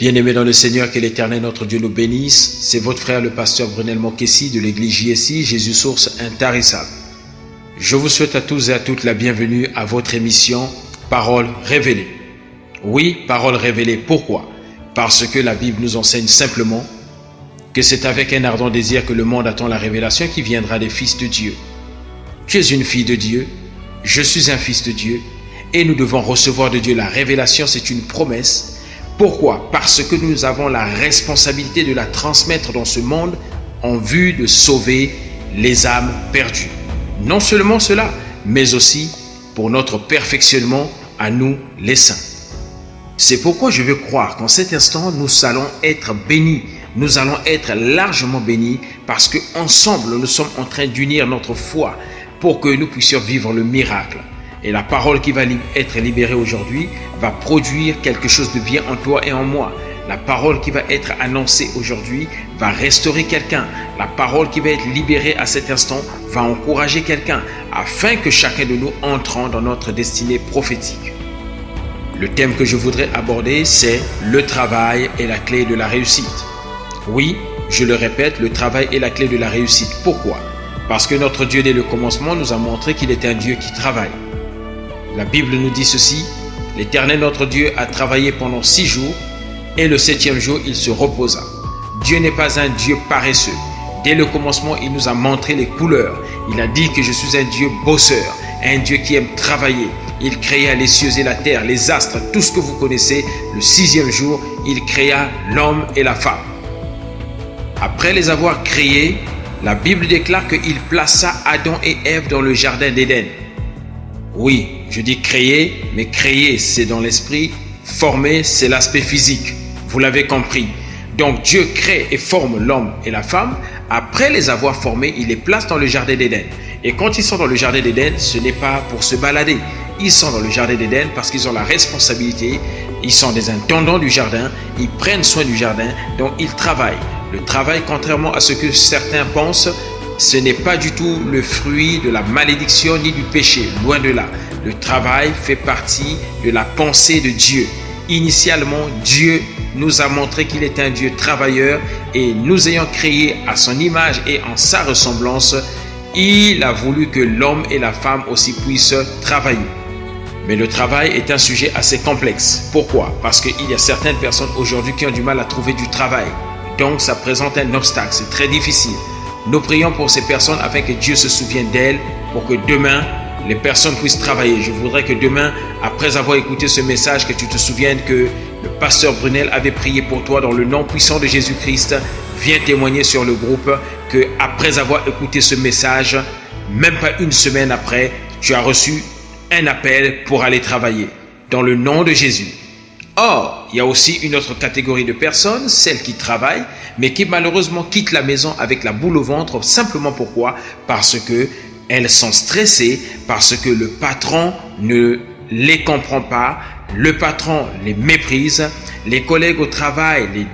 Bien-aimés dans le Seigneur, que l'Éternel notre Dieu nous bénisse. C'est votre frère le pasteur Brunel Mokessi de l'église JSI, Jésus Source intarissable. Je vous souhaite à tous et à toutes la bienvenue à votre émission Parole révélée. Oui, Parole révélée. Pourquoi? Parce que la Bible nous enseigne simplement que c'est avec un ardent désir que le monde attend la révélation qui viendra des fils de Dieu. Tu es une fille de Dieu, je suis un fils de Dieu, et nous devons recevoir de Dieu la révélation, c'est une promesse. Pourquoi? Parce que nous avons la responsabilité de la transmettre dans ce monde en vue de sauver les âmes perdues. Non seulement cela, mais aussi pour notre perfectionnement à nous les saints. C'est pourquoi je veux croire qu'en cet instant, nous allons être bénis. Nous allons être largement bénis parce qu'ensemble, nous sommes en train d'unir notre foi pour que nous puissions vivre le miracle. Et la parole qui va être libérée aujourd'hui va produire quelque chose de bien en toi et en moi. La parole qui va être annoncée aujourd'hui va restaurer quelqu'un. La parole qui va être libérée à cet instant va encourager quelqu'un afin que chacun de nous entrons dans notre destinée prophétique. Le thème que je voudrais aborder, c'est le travail est la clé de la réussite. Oui, je le répète, le travail est la clé de la réussite. Pourquoi? Parce que notre Dieu, dès le commencement, nous a montré qu'il est un Dieu qui travaille. La Bible nous dit ceci: l'Éternel notre Dieu a travaillé pendant 6 jours et le 7e jour il se reposa. Dieu n'est pas un Dieu paresseux. Dès le commencement, il nous a montré les couleurs. Il a dit que je suis un Dieu bosseur, un Dieu qui aime travailler. Il créa les cieux et la terre, les astres, tout ce que vous connaissez. Le 6e jour, il créa l'homme et la femme. Après les avoir créés, la Bible déclare qu'il plaça Adam et Ève dans le jardin d'Éden. Oui, je dis créer, mais créer, c'est dans l'esprit. Former, c'est l'aspect physique. Vous l'avez compris. Donc Dieu crée et forme l'homme et la femme. Après les avoir formés, il les place dans le jardin d'Éden. Et quand ils sont dans le jardin d'Éden, ce n'est pas pour se balader. Ils sont dans le jardin d'Éden parce qu'ils ont la responsabilité. Ils sont des intendants du jardin. Ils prennent soin du jardin. Donc ils travaillent. Le travail, contrairement à ce que certains pensent, ce n'est pas du tout le fruit de la malédiction ni du péché, loin de là. Le travail fait partie de la pensée de Dieu. Initialement, Dieu nous a montré qu'il est un Dieu travailleur et nous ayant créé à son image et en sa ressemblance, il a voulu que l'homme et la femme aussi puissent travailler. Mais le travail est un sujet assez complexe. Pourquoi? Parce qu'il y a certaines personnes aujourd'hui qui ont du mal à trouver du travail. Donc ça présente un obstacle, c'est très difficile. Nous prions pour ces personnes afin que Dieu se souvienne d'elles pour que demain, les personnes puissent travailler. Je voudrais que demain, après avoir écouté ce message, que tu te souviennes que le pasteur Brunel avait prié pour toi dans le nom puissant de Jésus-Christ. Viens témoigner sur le groupe que après avoir écouté ce message, même pas une semaine après, tu as reçu un appel pour aller travailler dans le nom de Jésus. Or, il y a aussi une autre catégorie de personnes, celles qui travaillent, mais qui malheureusement quittent la maison avec la boule au ventre. Simplement pourquoi? Parce qu'elles sont stressées, parce que le patron ne les comprend pas, le patron les méprise, les collègues au travail les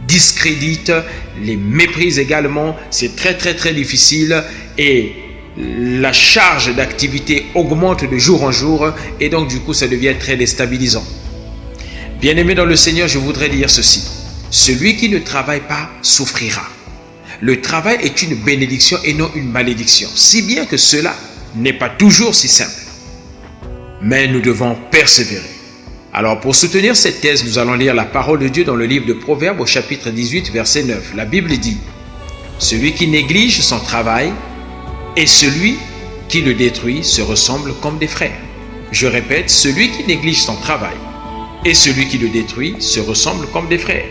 discréditent, les méprisent également. C'est très difficile et la charge d'activité augmente de jour en jour et donc du coup ça devient très déstabilisant. Bien-aimé dans le Seigneur, je voudrais dire ceci. Celui qui ne travaille pas souffrira. Le travail est une bénédiction et non une malédiction. Si bien que cela n'est pas toujours si simple. Mais nous devons persévérer. Alors pour soutenir cette thèse, nous allons lire la parole de Dieu dans le livre de Proverbes au chapitre 18, verset 9. La Bible dit: celui qui néglige son travail et celui qui le détruit se ressemblent comme des frères. Je répète, celui qui néglige son travail et celui qui le détruit se ressemblent comme des frères.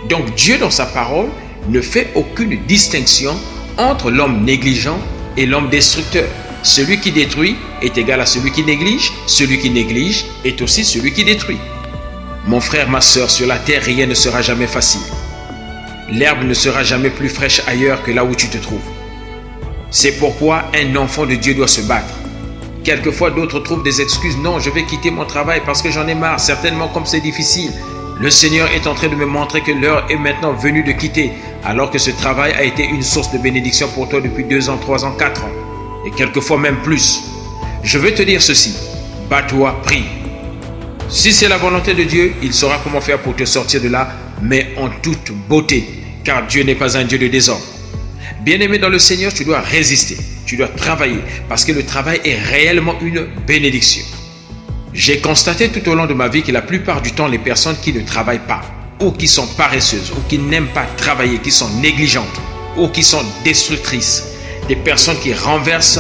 Donc Dieu dans sa parole ne fait aucune distinction entre l'homme négligent et l'homme destructeur. Celui qui détruit est égal à celui qui néglige est aussi celui qui détruit. Mon frère, ma soeur, sur la terre, rien ne sera jamais facile. L'herbe ne sera jamais plus fraîche ailleurs que là où tu te trouves. C'est pourquoi un enfant de Dieu doit se battre. Quelquefois, d'autres trouvent des excuses. Non, je vais quitter mon travail parce que j'en ai marre. Certainement, comme c'est difficile. Le Seigneur est en train de me montrer que l'heure est maintenant venue de quitter, alors que ce travail a été une source de bénédiction pour toi depuis 2 ans, 3 ans, 4 ans, et quelquefois même plus. Je veux te dire ceci. Bats-toi, prie. Si c'est la volonté de Dieu, il saura comment faire pour te sortir de là, mais en toute beauté, car Dieu n'est pas un Dieu de désordre. Bien-aimé dans le Seigneur, tu dois résister, tu dois travailler, parce que le travail est réellement une bénédiction. J'ai constaté tout au long de ma vie que la plupart du temps, les personnes qui ne travaillent pas, ou qui sont paresseuses, ou qui n'aiment pas travailler, qui sont négligentes, ou qui sont destructrices, des personnes qui renversent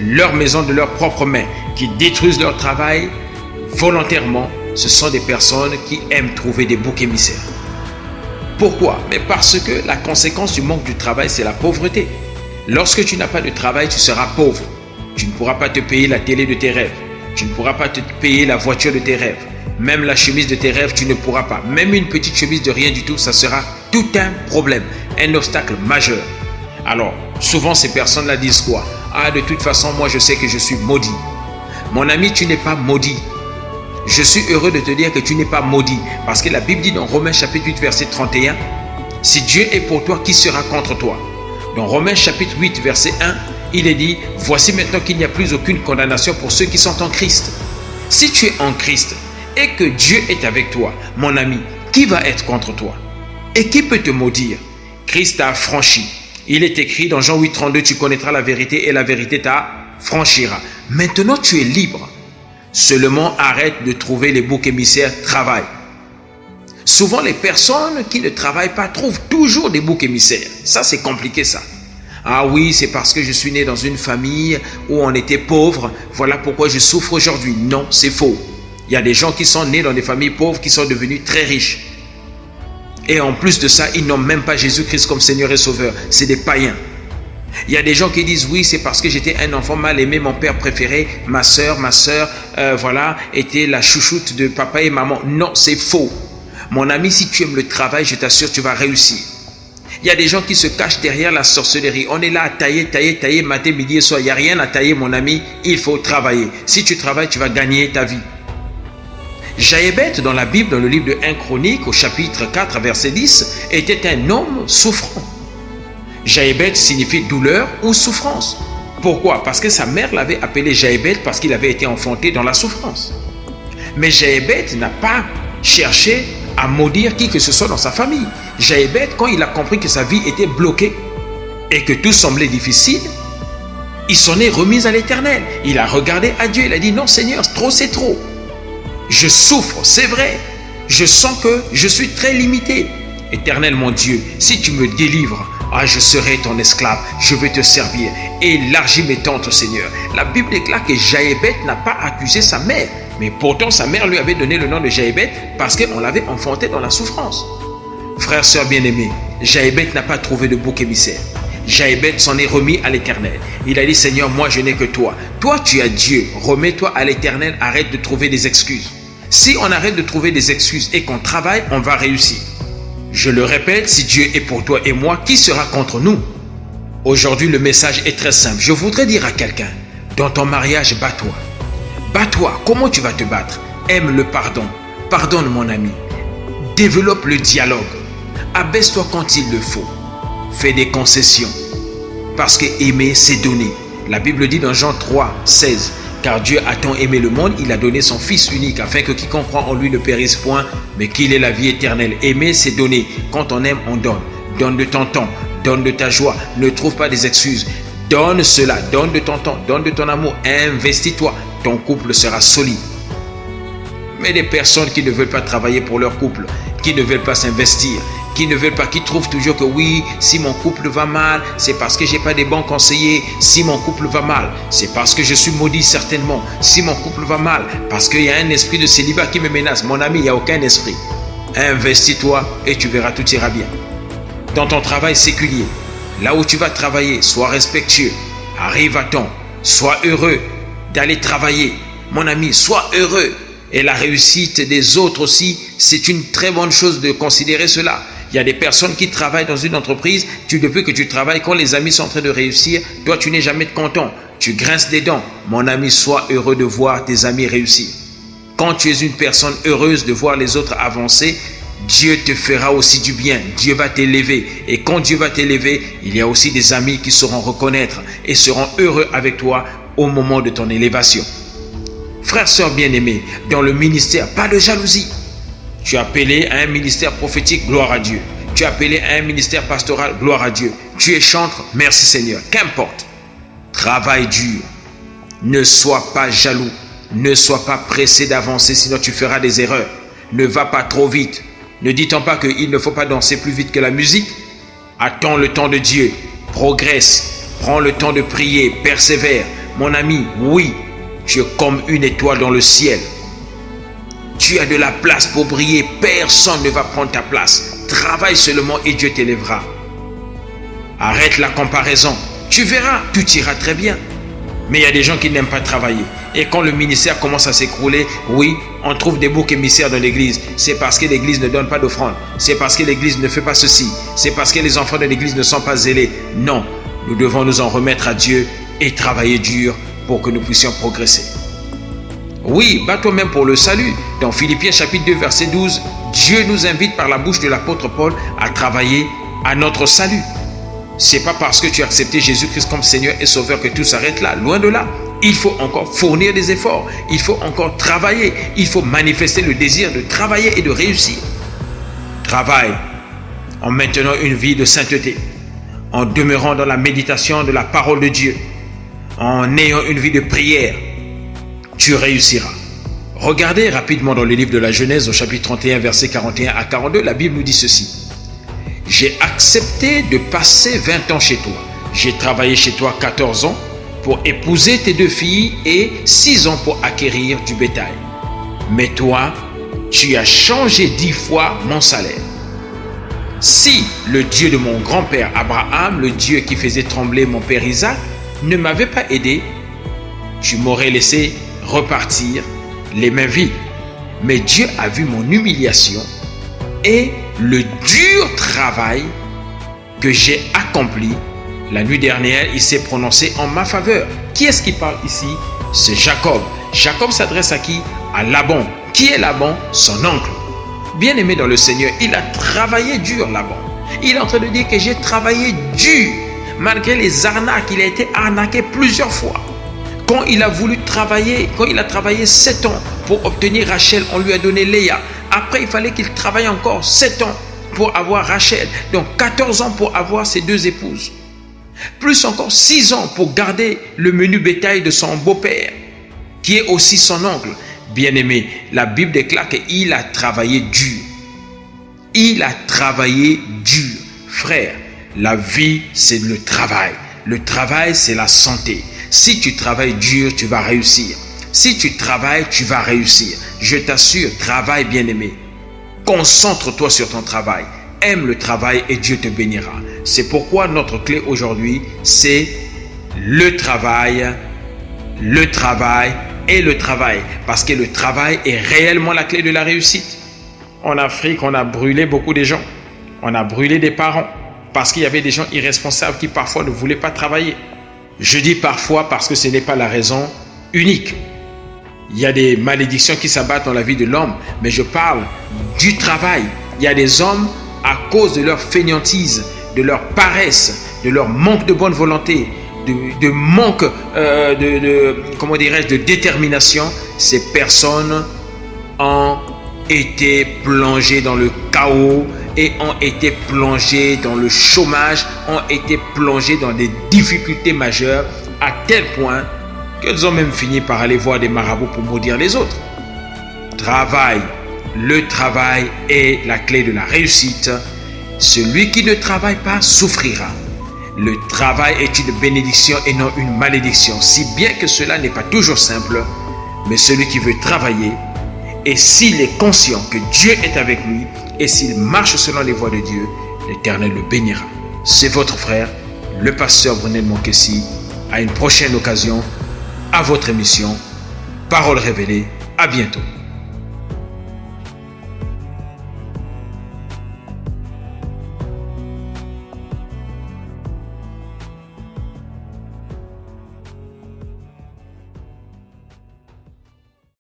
leur maison de leurs propres mains, qui détruisent leur travail volontairement, ce sont des personnes qui aiment trouver des boucs émissaires. Pourquoi? Mais parce que la conséquence du manque du travail, c'est la pauvreté. Lorsque tu n'as pas de travail, tu seras pauvre. Tu ne pourras pas te payer la télé de tes rêves. Tu ne pourras pas te payer la voiture de tes rêves. Même la chemise de tes rêves, tu ne pourras pas. Même une petite chemise de rien du tout, ça sera tout un problème, un obstacle majeur. Alors, souvent ces personnes-là disent quoi? Ah, de toute façon, moi je sais que je suis maudit. Mon ami, tu n'es pas maudit. Je suis heureux de te dire que tu n'es pas maudit. Parce que la Bible dit dans Romains chapitre 8, verset 31, « Si Dieu est pour toi, qui sera contre toi ?» Dans Romains chapitre 8, verset 1, il est dit, « Voici maintenant qu'il n'y a plus aucune condamnation pour ceux qui sont en Christ. » Si tu es en Christ et que Dieu est avec toi, mon ami, qui va être contre toi? Et qui peut te maudire? Christ t'a affranchi. Il est écrit dans Jean 8, 32, « Tu connaîtras la vérité et la vérité t'affranchira. » Maintenant, tu es libre. Seulement, arrête de trouver les boucs émissaires, travaille. Souvent, les personnes qui ne travaillent pas trouvent toujours des boucs émissaires. Ça, c'est compliqué, ça. Ah oui, c'est parce que je suis né dans une famille où on était pauvre. Voilà pourquoi je souffre aujourd'hui. Non, c'est faux. Il y a des gens qui sont nés dans des familles pauvres qui sont devenus très riches. Et en plus de ça, ils n'ont même pas Jésus-Christ comme Seigneur et Sauveur. C'est des païens. Il y a des gens qui disent oui, c'est parce que j'étais un enfant mal aimé, mon père préféré, ma soeur, voilà, était la chouchoute de papa et maman. Non, c'est faux. Mon ami, si tu aimes le travail, je t'assure, tu vas réussir. Il y a des gens qui se cachent derrière la sorcellerie. On est là à tailler, matin, midi et soir. Il n'y a rien à tailler, mon ami. Il faut travailler. Si tu travailles, tu vas gagner ta vie. Jaébet, dans la Bible, dans le livre de 1 Chronique, au chapitre 4, verset 10, était un homme souffrant. Jaébet signifie douleur ou souffrance. Pourquoi? Parce que sa mère l'avait appelé Jaébet parce qu'il avait été enfanté dans la souffrance. Mais Jaébet n'a pas cherché à maudire qui que ce soit dans sa famille. Jaébet, quand il a compris que sa vie était bloquée et que tout semblait difficile, il s'en est remis à l'Éternel. Il a regardé à Dieu, il a dit non Seigneur, trop c'est trop. Je souffre, c'est vrai. Je sens que je suis très limité. Éternel mon Dieu, si tu me délivres, je serai ton esclave, je vais te servir. Élargis mes tentes, Seigneur. La Bible déclare que Jaébet n'a pas accusé sa mère. Mais pourtant, sa mère lui avait donné le nom de Jaébet parce qu'on l'avait enfanté dans la souffrance. Frères, sœurs bien-aimés, Jaébet n'a pas trouvé de bouc émissaire. Jaébet s'en est remis à l'Éternel. Il a dit, Seigneur, moi je n'ai que toi. Toi, tu as Dieu. Remets-toi à l'Éternel, arrête de trouver des excuses. Si on arrête de trouver des excuses et qu'on travaille, on va réussir. Je le répète, si Dieu est pour toi et moi, qui sera contre nous? Aujourd'hui, le message est très simple. Je voudrais dire à quelqu'un, dans ton mariage, bats-toi. Bats-toi. Comment tu vas te battre? Aime le pardon. Pardonne mon ami. Développe le dialogue. Abaisse-toi quand il le faut. Fais des concessions. Parce que aimer, c'est donner. La Bible dit dans Jean 3, 16, « Car Dieu a tant aimé le monde, il a donné son Fils unique, afin que quiconque croit en lui ne périsse point, mais qu'il ait la vie éternelle. » Aimer, c'est donner. Quand on aime, on donne. Donne de ton temps, donne de ta joie. Ne trouve pas des excuses. Donne cela, donne de ton temps, donne de ton amour. Investis-toi. Ton couple sera solide. Mais des personnes qui ne veulent pas travailler pour leur couple, qui ne veulent pas s'investir, qui ne veulent pas, qui trouvent toujours que oui, si mon couple va mal, c'est parce que j'ai pas des bons conseillers. Si mon couple va mal, c'est parce que je suis maudit certainement. Si mon couple va mal, parce qu'il y a un esprit de célibat qui me menace. Mon ami, il n'y a aucun esprit. Investis-toi et tu verras, tout ira bien. Dans ton travail séculier, là où tu vas travailler, sois respectueux, arrive à temps, sois heureux d'aller travailler. Mon ami, sois heureux. Et la réussite des autres aussi, c'est une très bonne chose de considérer cela. Il y a des personnes qui travaillent dans une entreprise, depuis que tu travailles, quand les amis sont en train de réussir, toi tu n'es jamais content, tu grinces des dents. Mon ami, sois heureux de voir tes amis réussir. Quand tu es une personne heureuse de voir les autres avancer, Dieu te fera aussi du bien, Dieu va t'élever. Et quand Dieu va t'élever, il y a aussi des amis qui sauront reconnaître et seront heureux avec toi au moment de ton élévation. Frères, sœurs bien-aimés, dans le ministère, pas de jalousie. Tu es appelé à un ministère prophétique, gloire à Dieu. Tu es appelé à un ministère pastoral, gloire à Dieu. Tu es chantre, merci Seigneur. Qu'importe. Travaille dur. Ne sois pas jaloux. Ne sois pas pressé d'avancer, sinon tu feras des erreurs. Ne va pas trop vite. Ne dit-on pas qu'il ne faut pas danser plus vite que la musique? Attends le temps de Dieu. Progresse. Prends le temps de prier. Persévère. Mon ami, oui, tu es comme une étoile dans le ciel. Tu as de la place pour briller. Personne ne va prendre ta place. Travaille seulement et Dieu t'élèvera. Arrête la comparaison. Tu verras, tout ira très bien. Mais il y a des gens qui n'aiment pas travailler. Et quand le ministère commence à s'écrouler, oui, on trouve des boucs émissaires dans l'église. C'est parce que l'église ne donne pas d'offrande. C'est parce que l'église ne fait pas ceci. C'est parce que les enfants de l'église ne sont pas zélés. Non, nous devons nous en remettre à Dieu et travailler dur pour que nous puissions progresser. Oui, bats-toi même pour le salut. Dans Philippiens chapitre 2, verset 12, Dieu nous invite par la bouche de l'apôtre Paul à travailler à notre salut. C'est pas parce que tu as accepté Jésus-Christ comme Seigneur et Sauveur que tout s'arrête là. Loin de là. Il faut encore fournir des efforts. Il faut encore travailler. Il faut manifester le désir de travailler et de réussir. Travaille en maintenant une vie de sainteté, en demeurant dans la méditation de la parole de Dieu, en ayant une vie de prière. Tu réussiras. Regardez rapidement dans le livre de la Genèse au chapitre 31, versets 41 à 42, la Bible nous dit ceci. J'ai accepté de passer 20 ans chez toi. J'ai travaillé chez toi 14 ans pour épouser tes 2 filles et 6 ans pour acquérir du bétail. Mais toi, tu as changé 10 fois mon salaire. Si le Dieu de mon grand-père Abraham, le Dieu qui faisait trembler mon père Isaac, ne m'avait pas aidé, tu m'aurais laissé repartir les mains vides. Mais Dieu a vu mon humiliation et le dur travail que j'ai accompli. La nuit dernière, il s'est prononcé en ma faveur. Qui est-ce qui parle ici? C'est Jacob. Jacob s'adresse à qui? À Laban. Qui est Laban? Son oncle. Bien-aimé dans le Seigneur, il a travaillé dur, Laban. Il est en train de dire que j'ai travaillé dur. Malgré les arnaques, il a été arnaqué plusieurs fois. Quand il a voulu travailler, quand il a travaillé 7 ans pour obtenir Rachel, on lui a donné Léa. Après, il fallait qu'il travaille encore 7 ans pour avoir Rachel. Donc 14 ans pour avoir ses 2 épouses. Plus encore 6 ans pour garder le menu bétail de son beau-père, qui est aussi son oncle. Bien-aimé, la Bible déclare qu'il a travaillé dur. Il a travaillé dur. Frère, la vie, c'est le travail. Le travail, c'est la santé. Si tu travailles dur, tu vas réussir. Si tu travailles, tu vas réussir. Je t'assure, travaille, bien-aimé. Concentre-toi sur ton travail. Aime le travail et Dieu te bénira. C'est pourquoi notre clé aujourd'hui, c'est le travail et le travail. Parce que le travail est réellement la clé de la réussite. En Afrique, on a brûlé beaucoup de gens. On a brûlé des parents. Parce qu'il y avait des gens irresponsables qui parfois ne voulaient pas travailler. Je dis parfois parce que ce n'est pas la raison unique. Il y a des malédictions qui s'abattent dans la vie de l'homme, mais je parle du travail. Il y a des hommes, à cause de leur fainéantise, de leur paresse, de leur manque de bonne volonté, de manque de détermination, ces personnes ont été plongées dans le chaos et ont été plongées dans le chômage, ont été plongées dans des difficultés majeures à tel point qu'elles ont même fini par aller voir des marabouts pour maudire les autres. Travail. Le travail est la clé de la réussite. Celui qui ne travaille pas souffrira. Le travail est une bénédiction et non une malédiction, si bien que cela n'est pas toujours simple. Mais celui qui veut travailler, et s'il est conscient que Dieu est avec lui, et s'il marche selon les voies de Dieu, l'Éternel le bénira. C'est votre frère, le pasteur Brunel Kessi. À une prochaine occasion, à votre émission, Parole révélée. À bientôt.